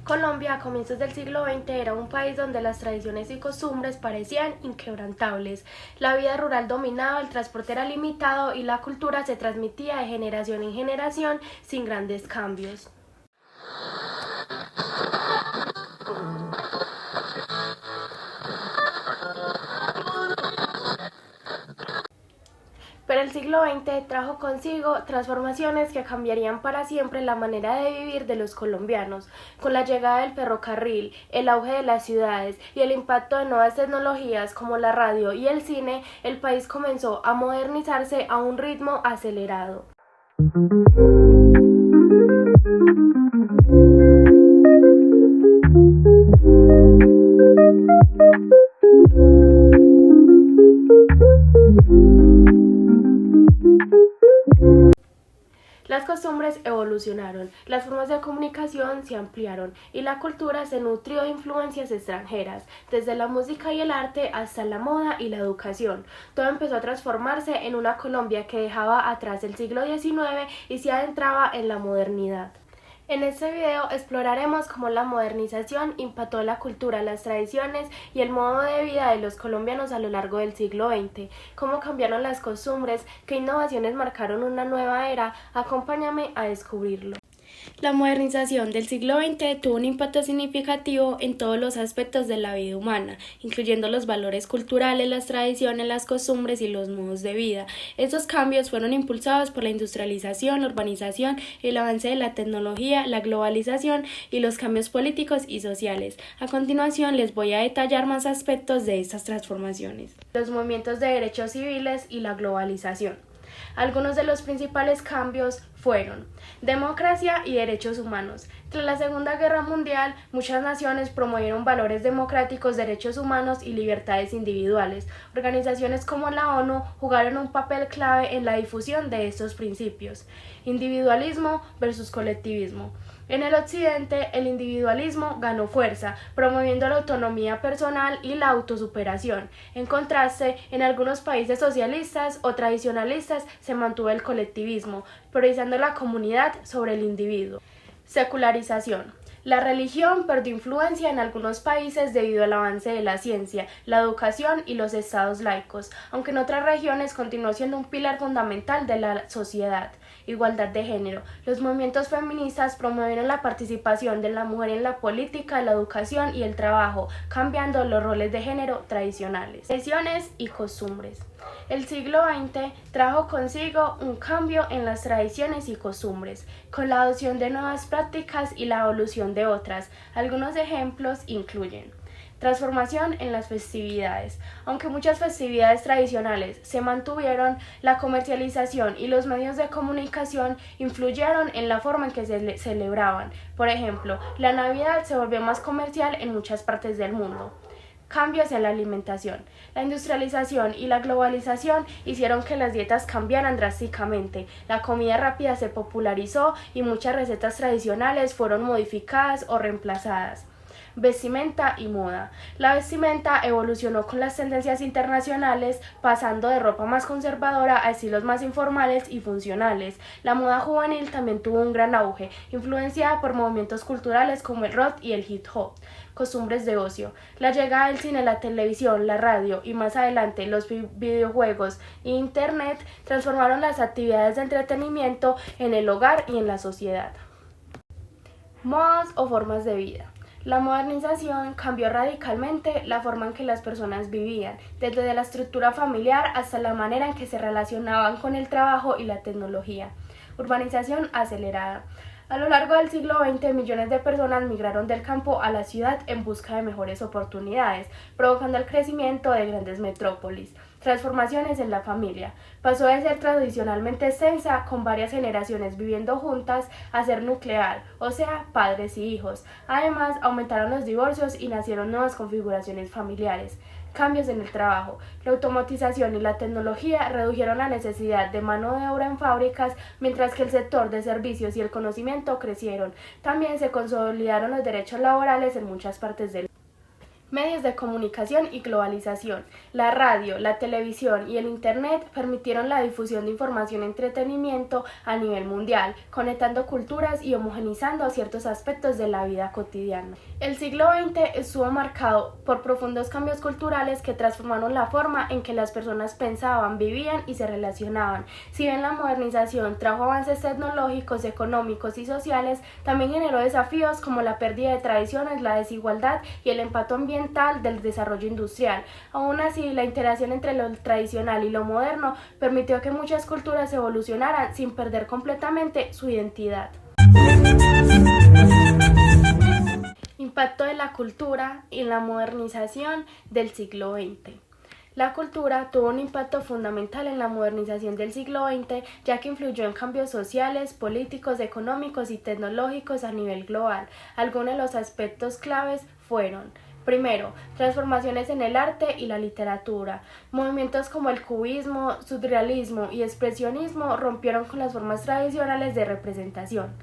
Colombia, a comienzos del siglo XX, era un país donde las tradiciones y costumbres parecían inquebrantables. La vida rural dominaba, el transporte era limitado y la cultura se transmitía de generación en generación sin grandes cambios. Pero el siglo XX trajo consigo transformaciones que cambiarían para siempre la manera de vivir de los colombianos. Con la llegada del ferrocarril, el auge de las ciudades y el impacto de nuevas tecnologías como la radio y el cine, el país comenzó a modernizarse a un ritmo acelerado. Las costumbres evolucionaron, las formas de comunicación se ampliaron y la cultura se nutrió de influencias extranjeras, desde la música y el arte hasta la moda y la educación. Todo empezó a transformarse en una Colombia que dejaba atrás el siglo XIX y se adentraba en la modernidad. En este video exploraremos cómo la modernización impactó la cultura, las tradiciones y el modo de vida de los colombianos a lo largo del siglo XX, cómo cambiaron las costumbres, qué innovaciones marcaron una nueva era. Acompáñame a descubrirlo. La modernización del siglo XX tuvo un impacto significativo en todos los aspectos de la vida humana, incluyendo los valores culturales, las tradiciones, las costumbres y los modos de vida. Estos cambios fueron impulsados por la industrialización, la urbanización, el avance de la tecnología, la globalización y los cambios políticos y sociales. A continuación les voy a detallar más aspectos de estas transformaciones. Los movimientos de derechos civiles y la globalización. Algunos de los principales cambios fueron democracia y derechos humanos. Tras la Segunda Guerra Mundial, muchas naciones promovieron valores democráticos, derechos humanos y libertades individuales. Organizaciones como la ONU jugaron un papel clave en la difusión de estos principios. Individualismo versus colectivismo. En el occidente, el individualismo ganó fuerza, promoviendo la autonomía personal y la autosuperación. En contraste, en algunos países socialistas o tradicionalistas se mantuvo el colectivismo, priorizando la comunidad sobre el individuo. Secularización. La religión perdió influencia en algunos países debido al avance de la ciencia, la educación y los estados laicos, aunque en otras regiones continuó siendo un pilar fundamental de la sociedad. Igualdad de género. Los movimientos feministas promovieron la participación de la mujer en la política, la educación y el trabajo, cambiando los roles de género tradicionales. Tradiciones y costumbres. El siglo XX trajo consigo un cambio en las tradiciones y costumbres, con la adopción de nuevas prácticas y la evolución de otras. Algunos ejemplos incluyen transformación en las festividades. Aunque muchas festividades tradicionales se mantuvieron, la comercialización y los medios de comunicación influyeron en la forma en que se celebraban. Por ejemplo, la Navidad se volvió más comercial en muchas partes del mundo. Cambios en la alimentación. La industrialización y la globalización hicieron que las dietas cambiaran drásticamente. La comida rápida se popularizó y muchas recetas tradicionales fueron modificadas o reemplazadas. Vestimenta y moda. La vestimenta evolucionó con las tendencias internacionales, pasando de ropa más conservadora a estilos más informales y funcionales. La moda juvenil también tuvo un gran auge, influenciada por movimientos culturales como el rock y el hip hop. Costumbres de ocio. La llegada del cine, la televisión, la radio y más adelante los videojuegos e internet transformaron las actividades de entretenimiento en el hogar y en la sociedad. Modas o formas de vida. La modernización cambió radicalmente la forma en que las personas vivían, desde la estructura familiar hasta la manera en que se relacionaban con el trabajo y la tecnología. Urbanización acelerada. A lo largo del siglo XX, millones de personas migraron del campo a la ciudad en busca de mejores oportunidades, provocando el crecimiento de grandes metrópolis. Transformaciones en la familia. Pasó de ser tradicionalmente extensa, con varias generaciones viviendo juntas, a ser nuclear, o sea, padres y hijos. Además, aumentaron los divorcios y nacieron nuevas configuraciones familiares. Cambios en el trabajo. La automatización y la tecnología redujeron la necesidad de mano de obra en fábricas, mientras que el sector de servicios y el conocimiento crecieron. También se consolidaron los derechos laborales en muchas partes del mundo. Medios de comunicación y globalización. La radio, la televisión y el Internet permitieron la difusión de información y entretenimiento a nivel mundial, conectando culturas y homogeneizando ciertos aspectos de la vida cotidiana. El siglo XX estuvo marcado por profundos cambios culturales que transformaron la forma en que las personas pensaban, vivían y se relacionaban. Si bien la modernización trajo avances tecnológicos, económicos y sociales, también generó desafíos como la pérdida de tradiciones, la desigualdad y el impacto ambiental del desarrollo industrial. Aún así, la interacción entre lo tradicional y lo moderno permitió que muchas culturas evolucionaran sin perder completamente su identidad. Impacto de la cultura en la modernización del siglo XX. La cultura tuvo un impacto fundamental en la modernización del siglo XX, ya que influyó en cambios sociales, políticos, económicos y tecnológicos a nivel global. Algunos de los aspectos claves fueron: primero, transformaciones en el arte y la literatura. Movimientos como el cubismo, surrealismo y expresionismo rompieron con las formas tradicionales de representación.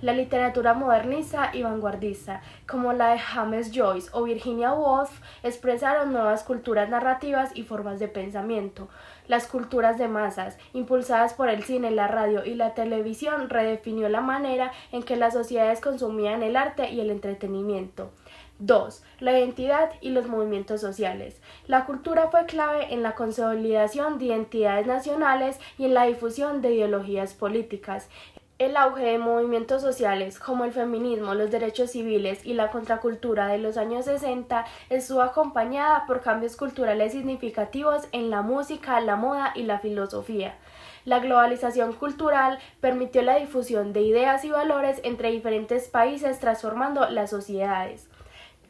La literatura modernista y vanguardista, como la de James Joyce o Virginia Woolf, expresaron nuevas culturas narrativas y formas de pensamiento. Las culturas de masas, impulsadas por el cine, la radio y la televisión, redefinió la manera en que las sociedades consumían el arte y el entretenimiento. 2. La identidad y los movimientos sociales. La cultura fue clave en la consolidación de identidades nacionales y en la difusión de ideologías políticas. El auge de movimientos sociales como el feminismo, los derechos civiles y la contracultura de los años 60 estuvo acompañada por cambios culturales significativos en la música, la moda y la filosofía. La globalización cultural permitió la difusión de ideas y valores entre diferentes países, transformando las sociedades.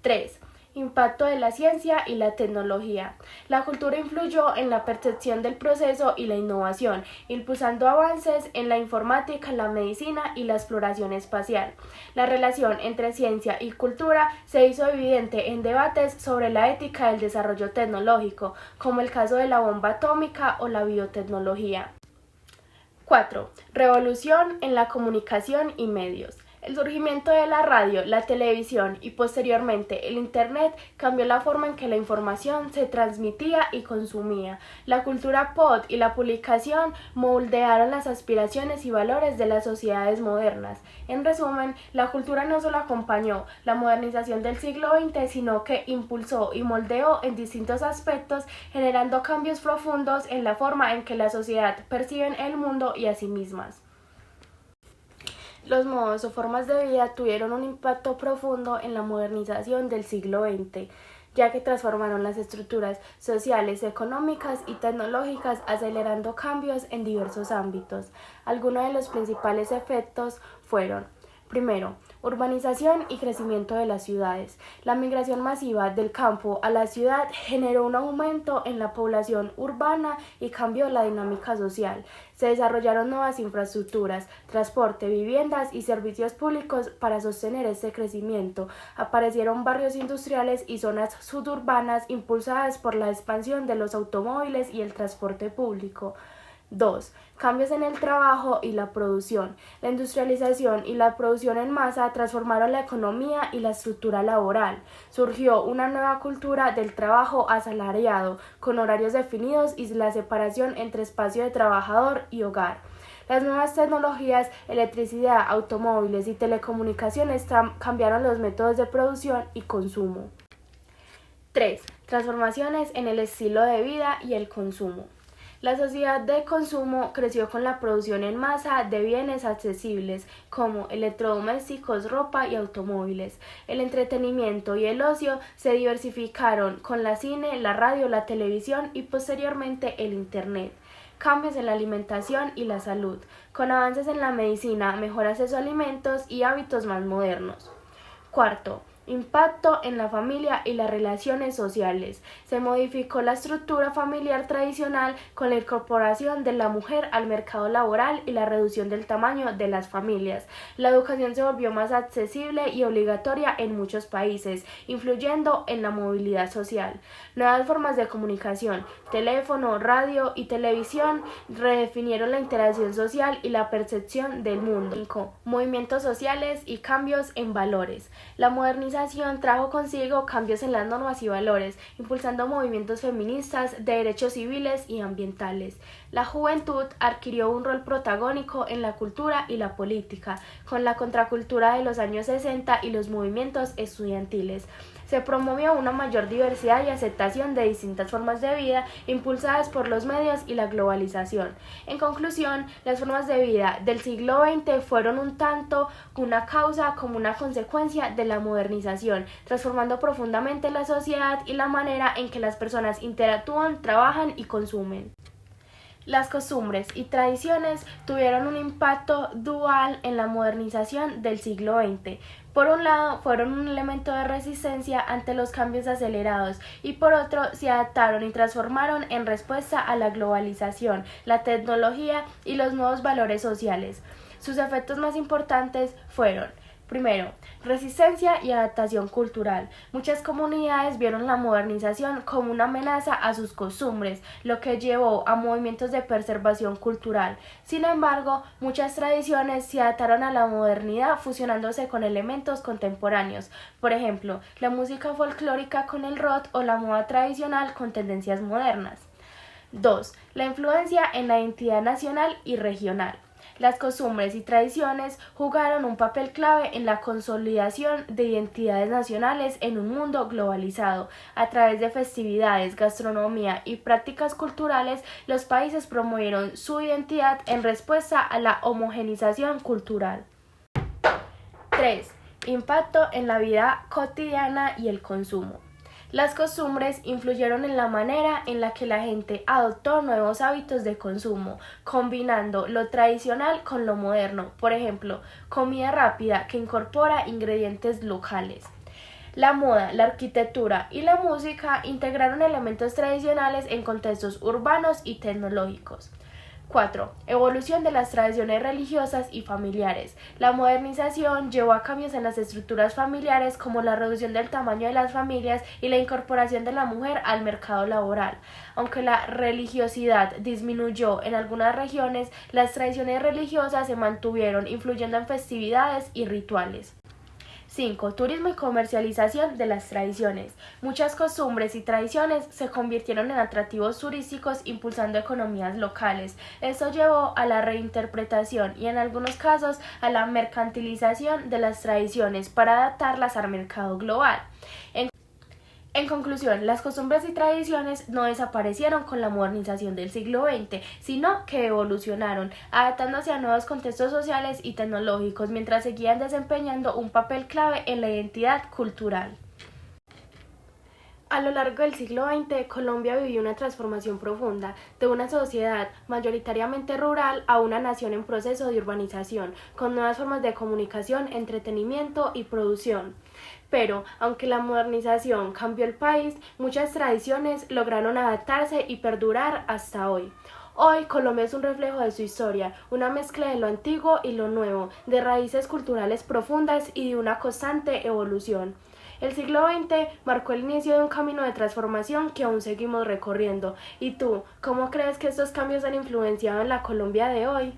3. Impacto de la ciencia y la tecnología. La cultura influyó en la percepción del proceso y la innovación, impulsando avances en la informática, la medicina y la exploración espacial. La relación entre ciencia y cultura se hizo evidente en debates sobre la ética del desarrollo tecnológico, como el caso de la bomba atómica o la biotecnología. 4. Revolución en la comunicación y medios. El surgimiento de la radio, la televisión y posteriormente el Internet cambió la forma en que la información se transmitía y consumía. La cultura pop y la publicación moldearon las aspiraciones y valores de las sociedades modernas. En resumen, la cultura no solo acompañó la modernización del siglo XX, sino que impulsó y moldeó en distintos aspectos, generando cambios profundos en la forma en que la sociedad percibe el mundo y a sí mismas. Los modos o formas de vida tuvieron un impacto profundo en la modernización del siglo XX, ya que transformaron las estructuras sociales, económicas y tecnológicas, acelerando cambios en diversos ámbitos. Algunos de los principales efectos fueron: primero, urbanización y crecimiento de las ciudades. La migración masiva del campo a la ciudad generó un aumento en la población urbana y cambió la dinámica social. Se desarrollaron nuevas infraestructuras, transporte, viviendas y servicios públicos para sostener este crecimiento. Aparecieron barrios industriales y zonas suburbanas impulsadas por la expansión de los automóviles y el transporte público. 2. Cambios en el trabajo y la producción. La industrialización y la producción en masa transformaron la economía y la estructura laboral. Surgió una nueva cultura del trabajo asalariado, con horarios definidos y la separación entre espacio de trabajador y hogar. Las nuevas tecnologías, electricidad, automóviles y telecomunicaciones cambiaron los métodos de producción y consumo. 3. Transformaciones en el estilo de vida y el consumo. La sociedad de consumo creció con la producción en masa de bienes accesibles como electrodomésticos, ropa y automóviles. El entretenimiento y el ocio se diversificaron con la cine, la radio, la televisión y posteriormente el Internet. Cambios en la alimentación y la salud, con avances en la medicina, mejor acceso a alimentos y hábitos más modernos. 4. Impacto en la familia y las relaciones sociales. Se modificó la estructura familiar tradicional con la incorporación de la mujer al mercado laboral y la reducción del tamaño de las familias. La educación se volvió más accesible y obligatoria en muchos países, influyendo en la movilidad social. Nuevas formas de comunicación, teléfono, radio y televisión redefinieron la interacción social y la percepción del mundo. 5. Movimientos sociales y cambios en valores. La modernización modernización trajo consigo cambios en las normas y valores, impulsando movimientos feministas de derechos civiles y ambientales. La juventud adquirió un rol protagónico en la cultura y la política, con la contracultura de los años 60 y los movimientos estudiantiles. Se promovió una mayor diversidad y aceptación de distintas formas de vida impulsadas por los medios y la globalización. En conclusión, las formas de vida del siglo XX fueron un tanto una causa como una consecuencia de la modernización, transformando profundamente la sociedad y la manera en que las personas interactúan, trabajan y consumen. Las costumbres y tradiciones tuvieron un impacto dual en la modernización del siglo XX. Por un lado, fueron un elemento de resistencia ante los cambios acelerados y por otro, se adaptaron y transformaron en respuesta a la globalización, la tecnología y los nuevos valores sociales. Sus efectos más importantes fueron: primero, resistencia y adaptación cultural. Muchas comunidades vieron la modernización como una amenaza a sus costumbres, lo que llevó a movimientos de preservación cultural. Sin embargo, muchas tradiciones se adaptaron a la modernidad fusionándose con elementos contemporáneos. Por ejemplo, la música folclórica con el rock o la moda tradicional con tendencias modernas. 2. La influencia en la identidad nacional y regional. Las costumbres y tradiciones jugaron un papel clave en la consolidación de identidades nacionales en un mundo globalizado. A través de festividades, gastronomía y prácticas culturales, los países promovieron su identidad en respuesta a la homogenización cultural. 3. Impacto en la vida cotidiana y el consumo. Las costumbres influyeron en la manera en la que la gente adoptó nuevos hábitos de consumo, combinando lo tradicional con lo moderno, por ejemplo, comida rápida que incorpora ingredientes locales. La moda, la arquitectura y la música integraron elementos tradicionales en contextos urbanos y tecnológicos. 4. Evolución de las tradiciones religiosas y familiares. La modernización llevó a cambios en las estructuras familiares como la reducción del tamaño de las familias y la incorporación de la mujer al mercado laboral. Aunque la religiosidad disminuyó en algunas regiones, las tradiciones religiosas se mantuvieron, influyendo en festividades y rituales. 5. Turismo y comercialización de las tradiciones. Muchas costumbres y tradiciones se convirtieron en atractivos turísticos impulsando economías locales. Esto llevó a la reinterpretación y en algunos casos a la mercantilización de las tradiciones para adaptarlas al mercado global. En conclusión, las costumbres y tradiciones no desaparecieron con la modernización del siglo XX, sino que evolucionaron, adaptándose a nuevos contextos sociales y tecnológicos mientras seguían desempeñando un papel clave en la identidad cultural. A lo largo del siglo XX, Colombia vivió una transformación profunda, de una sociedad mayoritariamente rural a una nación en proceso de urbanización, con nuevas formas de comunicación, entretenimiento y producción. Pero, aunque la modernización cambió el país, muchas tradiciones lograron adaptarse y perdurar hasta hoy. Hoy Colombia es un reflejo de su historia, una mezcla de lo antiguo y lo nuevo, de raíces culturales profundas y de una constante evolución. El siglo XX marcó el inicio de un camino de transformación que aún seguimos recorriendo. ¿Y tú, cómo crees que estos cambios han influenciado en la Colombia de hoy?